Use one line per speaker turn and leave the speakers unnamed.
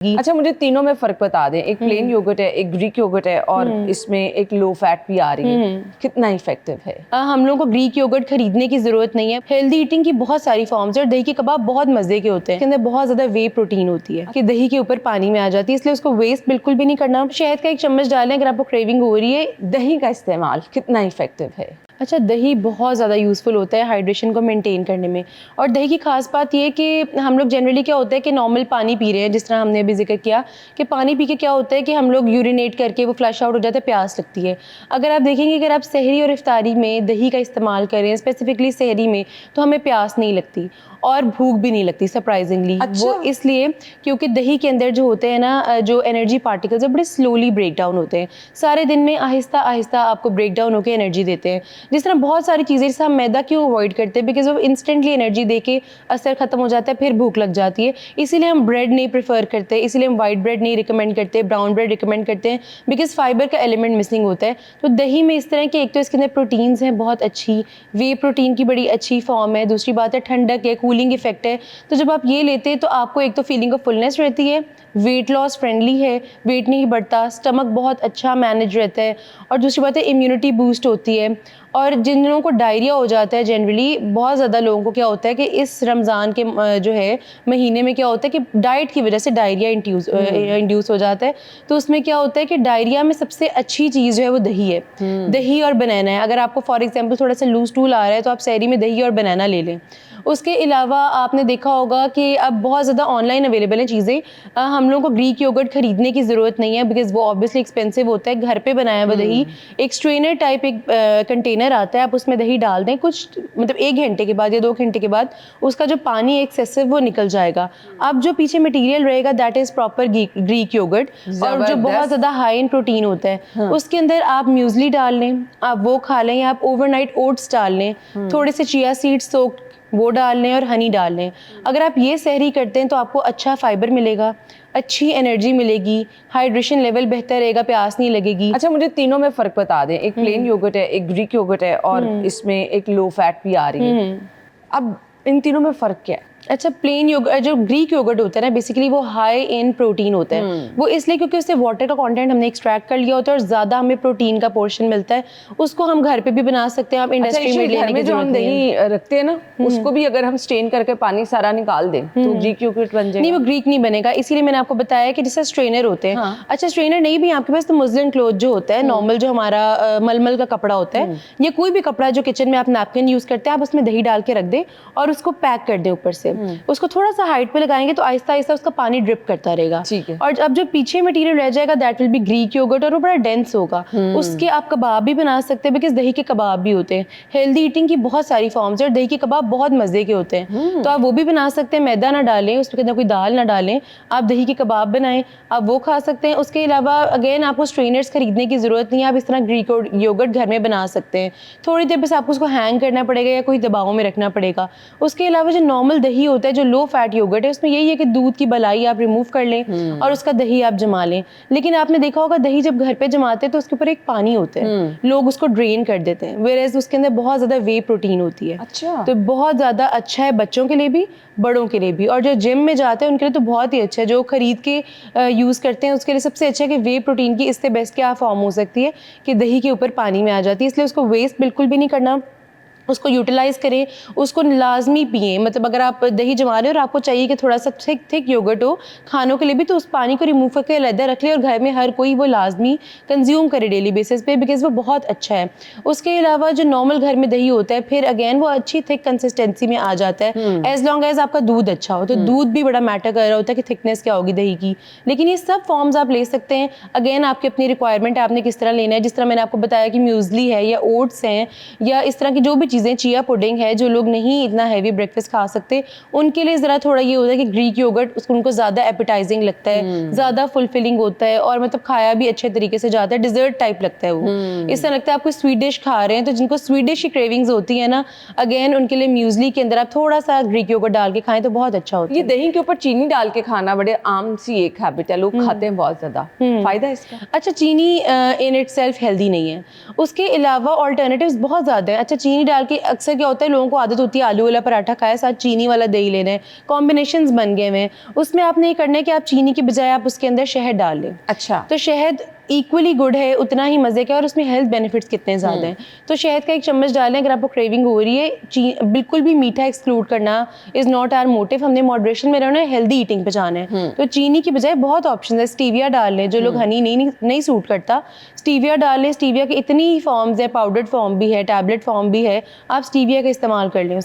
अच्छा, मुझे तीनों में फर्क बता दें। एक प्लेन योगर्ट है, एक ग्रीक योगर्ट है और इसमें एक लो फैट भी आ रही है, कितना इफेक्टिव है?
हम लोगों को ग्रीक योगर्ट खरीदने की जरूरत नहीं है। हेल्दी ईटिंग की बहुत सारी फॉर्म्स है और दही के कबाब बहुत मजे के होते हैं। इसके अंदर बहुत ज्यादा वे प्रोटीन होती है कि दही के ऊपर पानी में आ जाती है, इसलिए उसको वेस्ट बिल्कुल भी नहीं करना। शहद का 1 चम्मच डालें अगर आपको क्रेविंग हो रही है।
दही का इस्तेमाल कितना इफेक्टिव है?
अच्छा, दही बहुत ज़्यादा यूज़फुल होता है हाइड्रेशन को मेंटेन करने में। और दही की खास बात ये है कि हम लोग जनरली क्या होता है कि नॉर्मल पानी पी रहे हैं, जिस तरह हमने अभी जिक्र किया कि पानी पी के क्या होता है कि हम लोग यूरिनेट करके वो फ्लश आउट हो जाता है, प्यास लगती है। अगर आप देखेंगे, अगर आप सहरी और इफ्तारी में दही का इस्तेमाल करें, स्पेसिफिकली सहरी में, तो हमें प्यास नहीं लगती और भूख भी नहीं लगती सरप्राइजिंगली।
अच्छा।
वो इसलिए क्योंकि दही के अंदर जो होते हैं ना, जो एनर्जी पार्टिकल्स है बड़े स्लोली ब्रेक डाउन होते हैं। सारे दिन में आहिस्ता आहिस्ता आपको ब्रेक डाउन होकर एनर्जी देते हैं। जिस तरह बहुत सारी चीज़ें, जैसे हम मैदा क्यों अवॉइड करते हैं, बिकॉज वो इंस्टेंटली एनर्जी दे के असर खत्म हो जाता है, फिर भूख लग जाती है। इसीलिए हम ब्रेड नहीं प्रेफर करते, इसीलिए हम वाइट ब्रेड नहीं रिकमेंड करते, ब्राउन ब्रेड रिकमेंड करते हैं, बिकॉज फाइबर का एलिमेंट मिसिंग होता है। तो दही में इस तरह के, एक तो इसके अंदर प्रोटीन्स हैं बहुत अच्छी, वे प्रोटीन की बड़ी अच्छी फॉर्म है। दूसरी बात है ठंडक है, कूलिंग इफेक्ट है। तो जब आप ये लेते हैं तो आपको एक तो फीलिंग ऑफ फुलनेस रहती है, वेट लॉस फ्रेंडली है, वेट नहीं बढ़ता, स्टमक बहुत अच्छा मैनेज रहता है, और दूसरी बात है इम्यूनिटी बूस्ट होती है। और जिन लोगों को डायरिया हो जाता है, जनरली बहुत ज़्यादा लोगों को क्या होता है कि इस रमज़ान के जो है महीने में क्या होता है कि डाइट की वजह से डायरिया इंड्यूस हो जाता है। तो उसमें क्या होता है कि डायरिया में सबसे अच्छी चीज़ जो है वो दही है। दही और बनाना है। अगर आपको फॉर एग्जांपल थोड़ा सा लूज टूल आ रहा है तो आप सहरी में दही और बनाना ले लें। उसके अलावा आपने देखा होगा कि अब बहुत ज़्यादा ऑनलाइन अवेलेबल हैं चीज़ें। हम लोगों को ग्रीक योगर्ट खरीदने की ज़रूरत नहीं है, बिकॉज वो ऑब्वियसली एक्सपेंसिव होता है। घर पे बनाया हुआ दही, एक स्ट्रेनर टाइप एक कंटेनर आता है, आप उसमें दही डाल दें, कुछ मतलब 1 घंटे के बाद या 2 घंटे के बाद उसका जो पानी एक्सेसिव वो निकल जाएगा। अब जो पीछे मटीरियल रहेगा that is proper Greek yogurt, और जो बहुत ज़्यादा हाई इन प्रोटीन होता है। उसके अंदर आप म्यूजली डाल लें, आप वो खा लें, या आप ओवरनाइट ओट्स डाल लें, थोड़े से चिया सीड्स सोक्ड वो डाल लें और हनी डाल लें। अगर आप ये सहरी करते हैं तो आपको अच्छा फाइबर मिलेगा, अच्छी एनर्जी मिलेगी, हाइड्रेशन लेवल बेहतर रहेगा, प्यास नहीं लगेगी।
अच्छा, मुझे तीनों में फर्क बता दें। एक प्लेन योगर्ट है, एक ग्रीक योगर्ट है और इसमें एक लो फैट भी आ रही है। अब इन तीनों में फर्क क्या है?
अच्छा, प्लेन योगर्ट, जो ग्रीक योगर्ट होता है ना, बेसिकली वो हाई इन प्रोटीन होता है। वो इसलिए क्योंकि उससे वाटर का कंटेंट हमने एक्सट्रैक्ट कर लिया होता है और ज़्यादा हमें प्रोटीन का पोर्शन मिलता है। उसको हम घर पे भी बना सकते हैं, आप इंडस्ट्री में लेने की
जो हम दही रखते हैं ना, उसको भी अगर हम स्ट्रेन करके पानी सारा निकाल दें तो ग्रीक योगर्ट बन जाएगा?
नहीं, वो ग्रीक नहीं बनेगा। इसीलिए मैंने आपको बताया कि जैसे स्ट्रेनर होते हैं। अच्छा, स्ट्रेनर नहीं भी आपके पास तो मुस्लिन क्लॉथ जो होता है, नॉर्मल जो हमारा मलमल का कपड़ा होता है, या कोई भी कपड़ा जो किचन में आप नैपकिन यूज करते हैं, आप उसमें दही डाल के रख दें और उसको पैक कर दें ऊपर से। उसको थोड़ा सा हाइट पे लगाएंगे तो आहिस्ता आहिस्ता उसका पानी ड्रिप करता रहेगा। और अब जो पीछे मटेरियल रह जाएगा that will be Greek yogurt, और वो बड़ा डेंस होगा। उसके आप कबाब भी बना सकते हैं, बिकॉज दही के कबाब भी होते हैं। हेल्दी ईटिंग की बहुत सारी फॉर्म्स है और दही के कबाब बहुत मजे के होते हैं। तो आप वो भी बना सकते हैं, मैदा ना डालें, उसके अंदर कोई दाल ना डालें, आप दही के कबाब बनाएं, आप वो खा सकते हैं। उसके अलावा अगेन आपको स्ट्रेनर्स खरीदने की जरूरत नहीं है, आप इस तरह ग्रीक योगर्ट घर में बना सकते हैं। थोड़ी देर बस आपको उसको हैंग करना पड़ेगा या कोई दबाव में रखना पड़ेगा। उसके अलावा जो नॉर्मल दही होता है, जो लो फैट योगर्ट है, उसमें यही है कि दूध की बलाई आप रिमूव कर लें और उसका दही आप जमा लें। लेकिन आपने देखा होगा दही जब घर पे जमाते हैं तो उसके ऊपर एक पानी होता है, लोग उसको ड्रेन कर देते हैं, वेयरएज उसके अंदर बहुत ज्यादा वे प्रोटीन होती है।
अच्छा।
तो बहुत ज्यादा अच्छा है बच्चों के लिए भी, बड़ों के लिए भी, और जो जिम में जाते हैं उनके लिए तो बहुत ही अच्छा है। जो खरीद के यूज करते हैं उसके लिए सबसे अच्छा है कि वे प्रोटीन की इससे बेस्ट क्या फॉर्म हो सकती है कि दही के ऊपर पानी में आ जाती है। इसलिए उसको वेस्ट बिल्कुल भी नहीं करना, उसको यूटिलाइज करें, उसको लाजमी पिएं। मतलब अगर आप दही जमा रहे हो और आपको चाहिए कि थोड़ा सा थिक योगर्ट हो खानों के लिए भी, तो उस पानी को रिमूव करके अलग रख ले और घर में हर कोई वो लाजमी कंज्यूम करे डेली बेसिस पे, बिकॉज वो बहुत अच्छा है। उसके अलावा जो नॉर्मल घर में दही होता है, फिर अगेन वो अच्छी थिक कंसिस्टेंसी में आ जाता है, एज लॉन्ग एज आपका दूध अच्छा हो। तो दूध भी बड़ा मैटर कर रहा होता है कि थिकनेस क्या होगी दही की। लेकिन ये सब फॉर्म्स आप ले सकते हैं, अगेन आपकी अपनी रिक्वायरमेंट है, आपने किस तरह लेना है। जिस तरह मैंने आपको बताया कि म्यूजली है या ओट्स हैं या इस तरह की जो भी चीज़ें, चिया पुडिंग है, जो लोग नहीं इतना हैवी ब्रेकफास्ट खा सकते उनके लिए ज़रा थोड़ा ये होता है कि ग्रीक योगर्ट उसको उनको ज़्यादा एपिटाइजिंग लगता है, ज़्यादा फुलफिलिंग होता है और मतलब खाया भी अच्छे तरीके से जाता है, डिजर्ट टाइप लगता है वो। इस तरह लगता है आप कोई स्वीट डिश खा रहे हैं। तो जिनको स्वीट डिश की क्रेविंग्स होती है ना, अगेन उनके लिए म्यूजली के अंदर आप थोड़ा सा ग्रीक योगर्ट डाल के खाएं तो बहुत अच्छा होता है।
ये दही के ऊपर चीनी डाल के खाना बड़े आम सी एक हैबिट है, लोग खाते हैं बहुत ज़्यादा, फायदा है इसका?
अच्छा, चीनी इन इटसेल्फ हेल्दी नहीं है, उसके अलावा ऑल्टरनेटिव्स बहुत ज़्यादा है। अच्छा, चीनी डाल कि अक्सर क्या होता है, लोगों को आदत होती है आलू वाला पराठा खाया साथ चीनी वाला दही लेना है, कॉम्बिनेशंस बन गए हुए हैं। उसमें आपने ये करना है कि आप चीनी की बजाय आप उसके अंदर शहद डाल लें।
अच्छा।
तो शहद इक्वली गुड है, उतना ही मजे का, और उसमें हेल्थ बेनिफिट्स कितने ज़्यादा हैं। तो शहद का 1 चम्मच डालें अगर आपको क्रेविंग हो रही है। बिल्कुल भी मीठा एक्सक्लूड करना इज़ नॉट आवर मोटिव, हमने मॉडरेशन में रहना है, हेल्दी ईटिंग पे जाना है। तो चीनी की बजाय बहुत ऑप्शन है। स्टीविया डाल लें, जो लोग हनी नहीं सूट करता, स्टीविया डाल लें। स्टीविया की इतनी फॉर्म्स है, पाउडर्ड फॉर्म भी है, टैबलेट फॉर्म भी है, आप स्टीविया का इस्तेमाल कर लें।